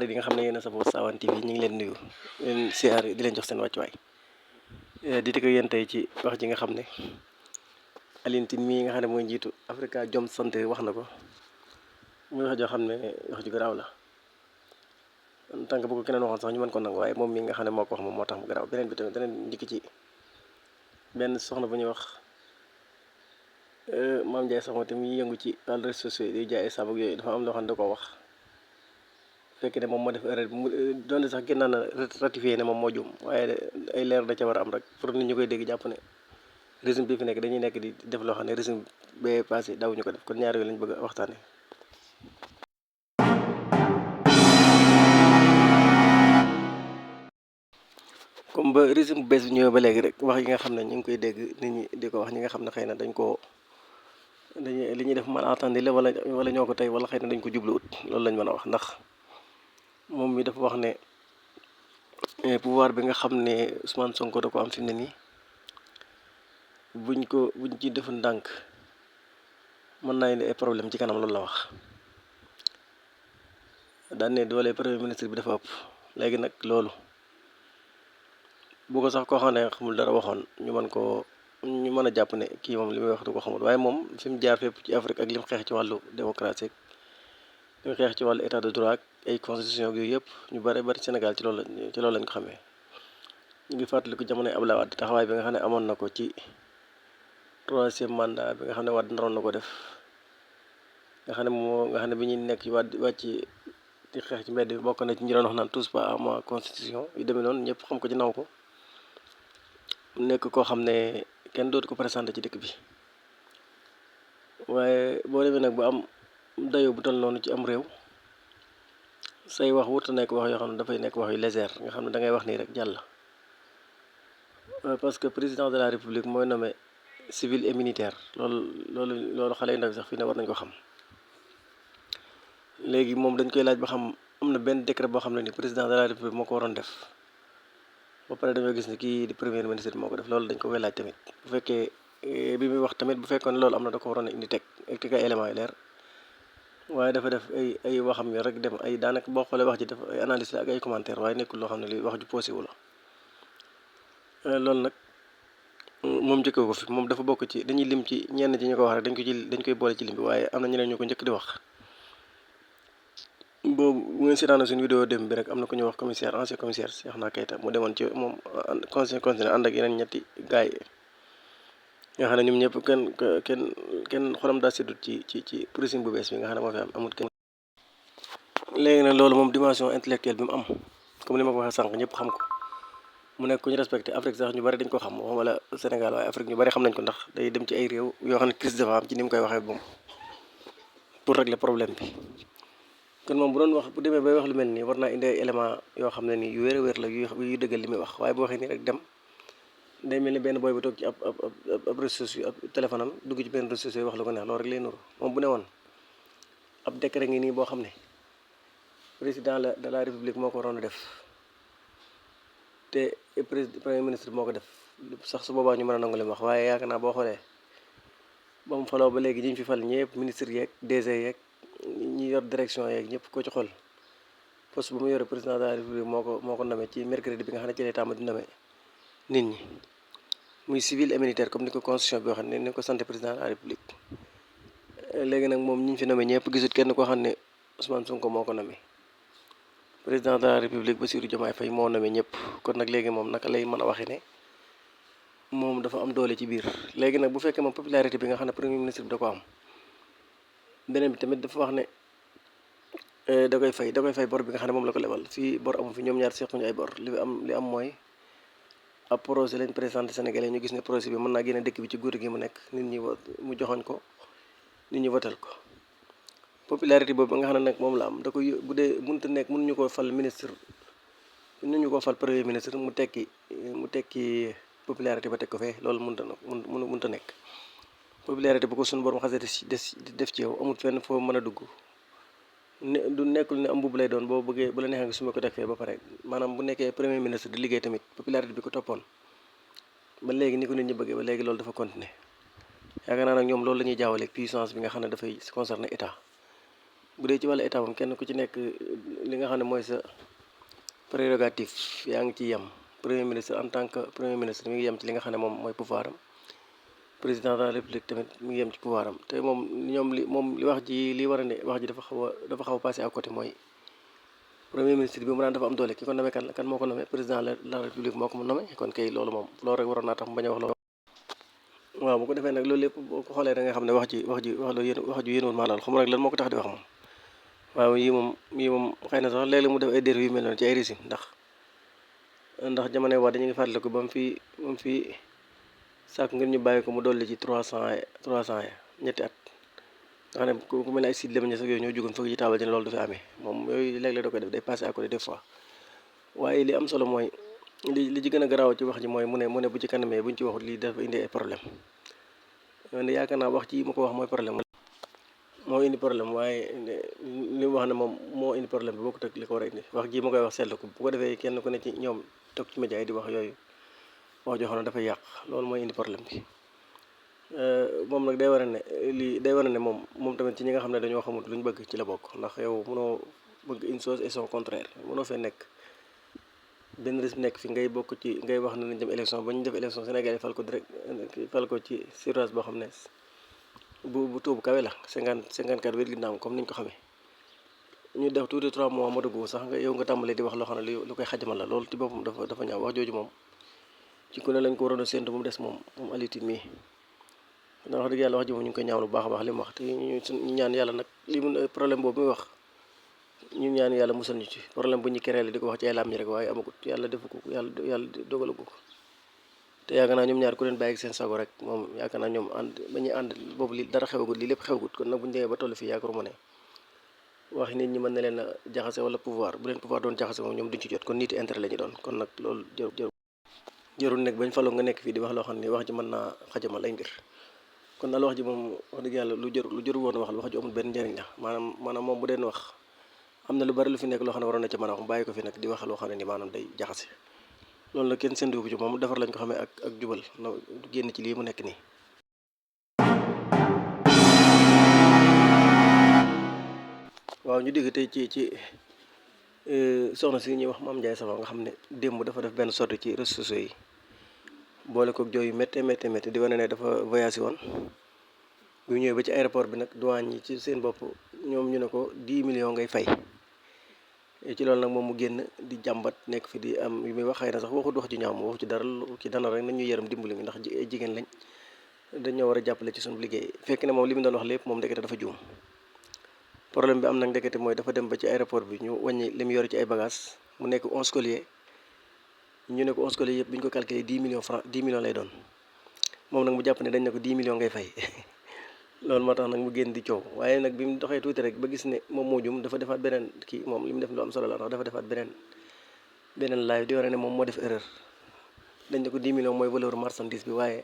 xarit yi nga xam ne yéen a safoo Sawane TV ñu ngi leen nuyu leen siyaar di leen jox seen wàccuwaay di dikk yéen tey ci wax ji nga xam ne Alioune Tine mii nga xam ne mooy njiitu Africa Jom Center wax na ko muy wax joo xam ne wax ju garaaw la tant que bu ko keneen waxoon sax ñu mën ko nangu waaye moom mii nga xam ne moo ko wax moom moo tax mu garaaw beneen bi tamit beneen njëkk ci benn soxna bu ñuy wax Mame Ndiaye Sakho te muy yëngu ci wàllu réseaux sociaux yi di jaay ay saabu ak yooyu dafa am loo xam ne da koo wax fekk ne moom moo def erreur mu doonte sax gën naa na ratifié ne moom moo juum waaye ay leer da ca war a am rek pour nit ñi koy dégg jàpp ne régime bi fi nekk dañuy nekk di def loo xam ne régime bee passé dawuñu ko def kon ñaar yooyu lañ bëgg a waxtaane comme ba régime bu bees bi ñëwee ba léegi rek wax yi nga xam ne ñu ngi koy dégg nit ñi di ko wax ñi nga xam ne xëy na dañuy li ñuy def malentendu la wala ñoo ko tey wala xëy na dañ ko jubluwut loolu lañ mën a wax ndax moom mi dafa wax ne pouvoir bi nga xam ne Ousmane Sonko da ko am fi mu ne nii buñ ci defu ndànk mën naa indi ay problème ci kanam loolu la wax daan ne doole premier ministre bi dafa ëpp léegi nag loolu bu ko sax koo xam ne xamul dara waxoon ñu mën a jàpp ne kii moom li muy wax du ko xamul waaye moom fi mu jaar fépp ci Afrique ak li mu xeex ci wàllu démocratie li mu xeex ci wàllu état de droit ak ay constitution ak yooyu yëpp ñu bari Sénégal ci loolu lañ ko xamee ñu ngi fàttaliku jamonoy Abdoulaye Wade taxawaay bi nga xam ne amoon na ko ci troisième mandat bi nga xam ne Wade naroon na ko def nga xam ne bi ñuy nekk ci wàcc di xeex ci mbedd bi bokk na ci ñi doon wax naan touche pas à ma constitution yu demee noonu ñëpp xam ko ci naw ko nekk koo xam ne kenn dootu ko présenté ci dëkk bi waaye boo demee nag ba am dayoo bu toll noonu ci am réew say wax wurta nekk wax yoo xam ne dafay nekk wax yu légère nga xam ne da ngay wax nii rek jàll parce que président de la république mooy nommé civil et militaire loolu xale yu ndaw sax fii ne war nañ ko xam léegi moom dañ koy laaj ba xam am na benn décret boo xam ne ni président de la république moo ko waroon def ba pare dañoo gis ni kii di premier ministre moo ko def loolu dañ ko koy laaj tamit bu fekkee bi muy wax tamit bu fekkoon loolu am na da ko waroon a indi teg ay éléments yu leer waaye dafa def ay waxam yi rek dem ay daanaka boo xoolee wax ji def ay analyse la ak ay commentaire waaye nekkul loo xam ne li wax ju posé wu la loolu nag moom njëkkee ko fi moom dafa bokk ci dañuy lim ci ñenn ci ñu ko wax rek dañ koy boole ci lim bi waaye am na ñeneen ñu ko njëkk di wax boobu bu ngeen seetaanee suñu vidéo dem bi rek am na ku ñuy wax ancien commissaire Cheikhna Keita mu demoon ci moom conseil constitutionnel ànd ak yeneen ñetti gaay nga xam ne ñoom ñëpp kenn xolam daa seddut ci régime bu bees bi nga xam ne moo fi am amut kenn. léegi nag loolu moom dimension intellectuelle bi mu am comme ni ma ko waxee sànq ñëpp xam ko mu nekk ku ñu respecté Afrique sax ñu bari dañ ko xam wala Sénégal waaye Afrique ñu bari xam nañ ko ndax day dem ci ay réew yoo xam ne crise dafa am ci ni mu koy waxee moom pour régler problème bi. kon moom bu demee bay wax lu mel nii war naa indi ay élément yoo xam ne nii yu wér a wér la yu dëggal li muy wax waaye bu waxee nii rek dem day mel ni benn boy bu toog ci ab réseaux sociaux ab téléphone am dugg ci benn réseaux sociaux yi wax lu ko neex loolu rek lay nuru moom bu ne woon ab décret ngi nii boo xam ne président de la république moo ko waroon a def te premier ministre moo ko def sax su boobaa ñu mën a nangu li mu wax waaye yaakaar naa boo xoolee ba mu faloo ba léegi ñi ñu fi fal ñëpp ministre yeeg DG yeeg ñi yor direction yeeg ñëpp ko ci xool poste bu mu yore président de la république moo ko nommé ci mercredi bi nga xam ne ci lay tàmm di nommé nit ñi muy civil et militaire comme ni ko constitution bi waxee ni ko sant président de la république léegi nag moom ñi ñu fi nommé ñëpp gisut kenn koo xam ne Ousmane Sonko moo ko nommé président de la république Bassirou Diomaye Faye moo nommé ñëpp kon nag léegi moom naka lay mën a waxee ne moom dafa am doole ci biir léegi nag bu fekkee moom popularité bi nga xam ne premier ministre bi da ko am beneen bi tamit dafa wax ne da koy fay bor bi nga xam ne moom la ko lebal fii bor amu fi ñoom ñaar sequñu ay bor li am mooy ab projet lañ présenté Sénégalais ñu gis ne projet bi mën naa génne dëkk bi ci guur gi mu nekk nit ñi mu joxoñ ko nit ñi votel ko popularité boobu nga xam ne nag moom la am da koy bu dee mënut a nekk mënuñu koo fal ministre mënuñu koo fal premier ministre mu tekki popularité ba teg ko fee loolu mënut a nekk popularité bu ko suñu borom xasee def ci yow amul fenn foo mën a dugg du nekkul ne am mbubb lay doon boo bëggee bu la neexee nga suma ko teg fee ba pare maanaam bu nekkee premier ministre di liggéey tamit popularité bi ko toppoon ba léegi ni ko nit ñi bëggee ba léegi loolu dafa continuer yaakaar naa nag ñoom loolu la ñuy jaawaleeg puissance bi nga xam ne dafay concerner état bu dee ci wàllu état moom kenn ku ci nekk li nga xam ne mooy sa prérogative yaa ngi ciy yem. Premier ministre en tant que premier ministre mi ngi yem ci li nga xam ne moom mooy pouvoir am. Président de la république tamit mi ngi yem ci pouvoir am te moom li wax ji li war a ne wax ji dafa xaw a passé à côté mooy premier ministre bi mu naan dafa am doole ki ko nommé kan moo ko nommé président de la république moo ko nommé kon kay loolu moom loolu rek waroon naa tax mu bañ a wax loolu. waaw bu ko defee nag loolu lépp boo ko xoolee da nga xam ne wax ju yéenul maanaam xam nag lan moo ko tax di wax moom. waaw yii moom xëy na sax léeg-léeg mu def ay dérives yu mel noonu ci ay régime ndax jamono waa dañu ngi fàttaliku ba mu fi sàkk ngir ñu bàyyi ko mu dolli ci 300 ñetti at nga xam ne ku mel ne ay Sidy Lamine Niasse ak yooyu ñoo jógoon fëgg ci taabal ji ne loolu du fi amee moom yooyu léeg-léeg da koy def day passé à côté des fois. waaye li am solo mooy li ci gën a garaaw ci wax ji mooy mu ne bu ci kanamee buñ ci waxut lii dafa indi ay problème ne yaakaar naa wax ci ma ko wax mooy problème moo indi problème waaye li mu wax ne moom moo indi problème bi bokkut ak li ko war a indi wax ji ma koy wax seetlu ko bu ko defee kenn ku ne ci ñoom toog ci média yi di wax yooyu wax joo xam ne dafay yàq loolu mooy indi problème bi. moom nag day war a ne moom tamit ci ñi nga xam ne dañoo xamut luñ bëgg ci la bokk ndax yow mënoo bëgg une chose et son contraire mënoo fee nekk benn risque nekk fi ngay bokk ci ngay wax ne nañ dem élection ba ñu def élection Sénégal yi fal ko ci suffrage boo xam ne bu taux bu kawe la 54 wér gi naam comme niñ ko xamee ñu def tuuti 3 mois ma dugg sax nga tàmbalee di wax loo xam ne lu koy xajamal la loolu ci boppam dafa ñaaw wax jooju moom ci ku ne lañ ko waroon a séntu mu des moom Alioune Tine mii ndax wax dëgg yàlla wax ji moom ñu ngi koy ñaawlu bu baax a baax li mu wax te ñu ñaan yàlla nag li mu problème boobu muy wax ñu ñaan yàlla musal ñu ci problème bu ñu créé di ko wax ci ay laam ñi rek waaye amagut yàlla defu ko yàlla dogalagu ko te yaakaar naa ñoom ñaar ku leen bàyyi seen sago rek moom yaakaar naa ñoom ba ñuy ànd boobu li dara xewagut lii lépp xewagut kon nag bu ñu demee ba toll fii yaakaaruma ne wax nit ñi mën na leen a jaxase wala pouvoir bu leen pouvoir doon jaxase moom ñoom duñ ci jot kon nit intérêt la ñu doon kon nag loolu jarul nekk bañ faloo nga nekk fii di wax loo xam ne wax ji mën naa xajamal ay mbir kon daal wax ji moom wax dëgg yàlla lu jëru woon wax ju amul benn njëriñ la maanaam moom bu deen wax am na lu bari lu fi nekk loo xam ne waroon na ci mën a wax mu bàyyi ko fi nag di wax loo xam ne ni maanaam day jaxase loolu la kenn séntu ko ci moom defar lañ ko xamee ak jubal na génn ci lii mu nekk nii. waaw ñu dégg tey ci soxna si ñuy wax Mame Ndiaye Savon nga xam ne démb dafa def benn sortie ci réseaux sociaux yi boole ko jooy yu méttee di wane ne dafa voyagé woon bu ñëwee ba ci aéroport bi nag douane yi ci seen bopp ñoom ñu ne ko 10 millions ngay fay ci loolu nag moom mu génn di jàmbat nekk fi di am yu muy wax xëy na sax waxut wax ju ñaaw mu wax ci dara ci dana rek nañ ñu yërëm dimbali mi ndax ay jigéen lañ dañoo war a jàppale ci suñu liggéey fekk ne moom li mu doon wax lépp moom ndekete dafa juum problème bi am nag ndekete mooy dafa dem ba ci aéroport bi ñu wàññi li mu yor ci ay bagages mu nekk 11 colliers ñu ne ko 11 colliers yëpp bi ñu ko calculé 10 millions francs 10 millions lay doon moom nag mu jàpp ne dañ ne ko 10 millions ngay fay loolu moo tax nag mu génn di coow waaye nag bi mu doxee tuuti rek ba gis ne moom moo jum dafa defaat beneen kii moom li mu def lu am solo la ndax dafa defaat beneen live di wane ne moom moo def erreur dañ ne ko 10 millions mooy valeur marchandise bi waaye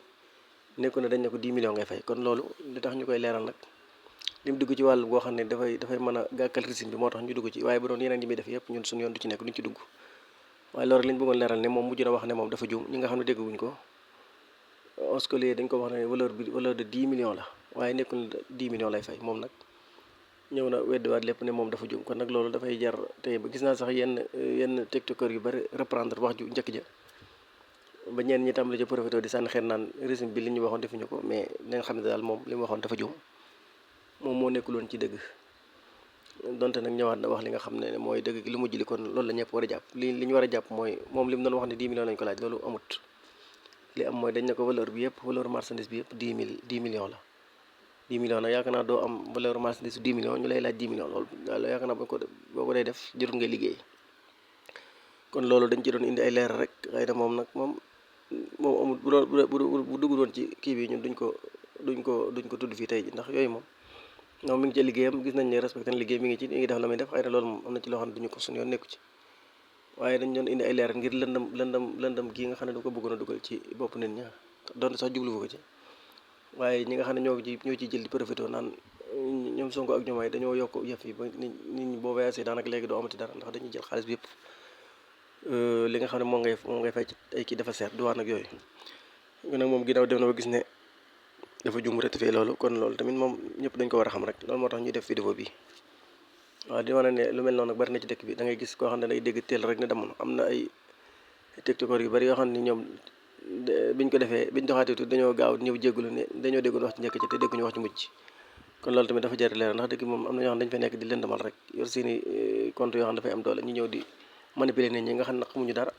nekku ne dañ ne ko 10 millions ngay fay kon loolu li tax ñu koy leeral nag li mu dugg ci wàll boo xam ne dafay mën a gàkkal régime bi moo tax ñu dugg ci waaye bu doon yeneen yi muy def yëpp ñun suñu yoon du ci nekk duñ ci dugg waaye loolu lañ bëggoon leeral ne moom mujj na wax ne moom dafa juum ñi nga xam ne dégguñ ko oscolier dañ ko wax ne valeur de 10 millions la waaye nekkul 10 millions lay fay moom nag ñëw na weddiwaat lépp ne moom dafa juum kon nag loolu dafay jar tey ba gis naa sax yenn tiktokeur yu bari reprendre wax ju njëkk ja ba ñeen ñi tàmbali ci profité di sànni xeet naan régime bi li ñu waxoon defuñu ko mais nañ xam ne daal moom li mu waxoon dafa juum moom moo nekkuloon ci dëgg donte nag ñëwaat na wax li nga xam ne mooy dëgg li mujj li kon loolu la ñëpp war a jàpp li ñu war a jàpp mooy moom li mu doon wax ne 10 millions lañ ko laaj loolu amut li am mooy dañ ne ko valeur bi yëpp valeur marchandise bi yëpp 10 millions la 10 millions nag yaakaar naa doo am valeur marchandise 10 millions ñu lay laaj 10 millions loolu daal yaakaar naa boo ko dee def jërul ngay liggéey kon loolu dañ ci doon indi ay leer rek xëy na moom nag moom amul bu dugg doon ci kii bi ñun duñ ko tudd fii tey ji ndax yooyu moom mi ngi ci liggéeyam gis nañ ne respecté na liggéey mi ngi def la muy def xëy na loolu moom am na ci loo xam ne duñu ko suñu yoon nekku ci waaye dañ doon indi ay leer ngir lëndam gii nga xam ne du ko bëggoon a dugal ci bopp nit ñi doon sax jublu ko ci waaye ñi nga xam ne ñoo ciy jël di profité naan ñoom Sonko ak Diomaye dañoo yokk yëf yi ba nit ñi boo voyagé daanaka léegi doo amati dara ndax dañuy jël xaalis bi yëpp li nga xam ne moom ngay fay ci ay kii dafa seet duwaan ak yooyu nag moom ginnaaw dem na ba gis ne dafa jum rectifier loolu kon loolu tamit moom ñëpp dañ ko war a xam rek loolu moo tax ñuy def vidéo bi waaw di wane ne lu mel noonu nag bari na ci dëkk bi da ngay gis koo xam ne day dégg teel rek ne damm na. Am na ay tiktokeur yu bari yoo xam ne ñoom biñ ko defee biñ doxaatee tuuti dañoo gaaw ñëw jégalu ne dañoo déggoon wax ci njëkk ci te dégguñu wax ci mujj. kon loolu tamit dafa jar leer ndax dëkk bi moom am na ñoo xam ne dañu fay nekk di lëndëmal rek yor seeni compte yoo xam ne dafay am doole ñu ñëw di manipuler nit ñi nga xam ne xamuñu dara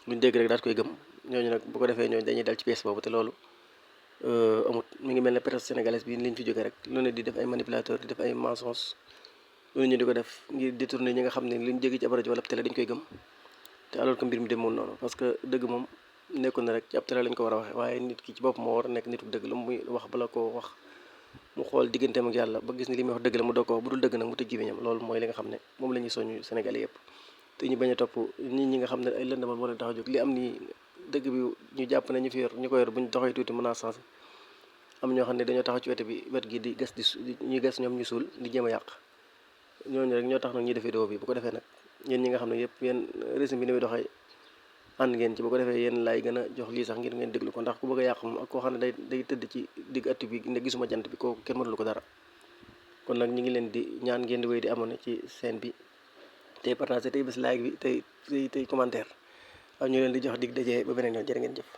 luñ dégg rek daal koy gëm. ñooñu nag bu ko defee ñooñu dañuy dal ci pièce boobu te loolu amut. Mi ngi mel ne presse sénégalaise bi liñ fi jógee rek lu ne di def ay manipulateur di def ay mensonges loolu ñu di ko def ngir détourner ñi nga xam ne liñ dégg ci ab rajo wala ab télé dañ koy gëm te alors que mbir mi demoon noonu. parce que dëgg moom nekkul na rek ci ab télé lañ ko war a waxee waaye nit ki ci bopp moo war a nekk nitu dëgg lu muy wax bala koo wax mu xool digganteem ak yàlla ba gis ni li muy wax dëgg la mu doog ko wax bu dul dëgg nag mu tëj gémmiñam. loolu mooy li nga xam ne moom la ñuy soñu Sénégalais yëpp te ñu bañ a topp nit ñi nga xam ne ay lëndamal moo leen tax a jóg. Li am nii dëgg bi ñu jàpp ne ñu fi yor ñu ko yor buñ doxee tuuti mën naa changé. Am ñoo xam ne dañoo taxaw ci wet gi di gas ñuy gas ñoom ñu suul di jéem a yàq. Ñooñu rek ñoo tax nag ñuy def vidéo bi bu ko defee nag yéen ñi nga xam ne yëpp yéen régime bi ni muy doxee ànd ngeen ci bu ko defee yéen laay gën a jox lii sax ngir ngeen déglu ko ndax ku bëgg a yàq moom ak koo xam ne day tëdd ci digg att bi ne gisuma jant bi kooku kenn mënulu ko dara. Kon nag ñu ngi leen di ñaan ngeen di wéy di amoon ci chaîne bi tey partagé tey bés like bi tey commentaire waaw ñu leen di jox dig dajee ba beneen yoon jërë ngeen jëf.